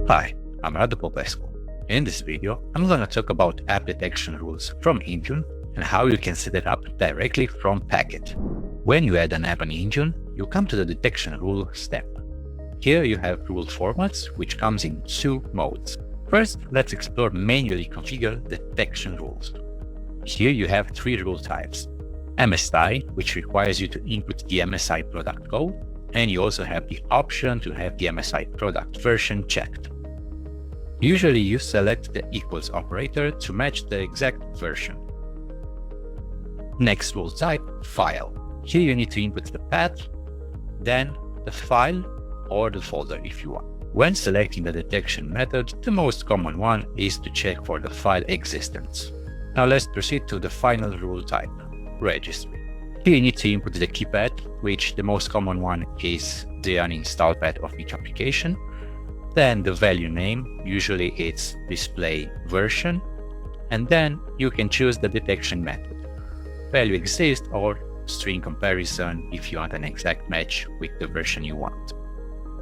Hi, I'm Popescu. In this video, I'm going to talk about app detection rules from Intune and how you can set it up directly from PacKit. When you add an app in Intune, you come to the detection rule step. Here you have rule formats, which comes in two modes. First, let's explore manually configure detection rules. Here you have three rule types. MSI, which requires you to input the MSI product code, and you also have the option to have the MSI product version checked. Usually you select the equals operator to match the exact version. Next rule type, file. Here you need to input the path, then the file or the folder if you want. When selecting the detection method, the most common one is to check for the file existence. Now let's proceed to the final rule type, registry. Here you need to input the key path, which the most common one is the uninstall path of each application. Then the value name, usually it's display version, and then you can choose the detection method, value exist or string comparison if you want an exact match with the version you want.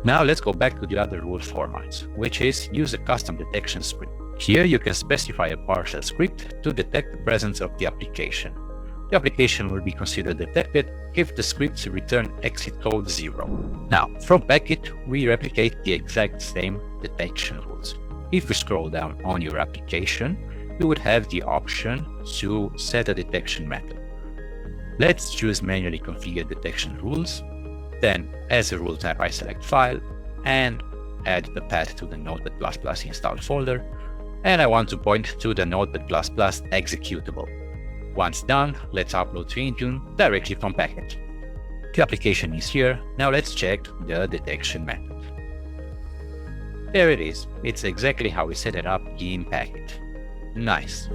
Now let's go back to the other rule formats, which is use a custom detection script. Here you can specify a partial script to detect the presence of the application. The application will be considered detected if the scripts return exit code 0. Now, from PacKit, we replicate the exact same detection rules. If you scroll down on your application, you would have the option to set a detection method. Let's choose manually configure detection rules. Then, as a rule type, I select file and add the path to the Notepad++ installed folder. And I want to point to the Notepad++ executable. Once done, let's upload to Intune directly from PacKit. The application is here. Now let's check the detection method. There it is. It's exactly how we set it up in PacKit. Nice.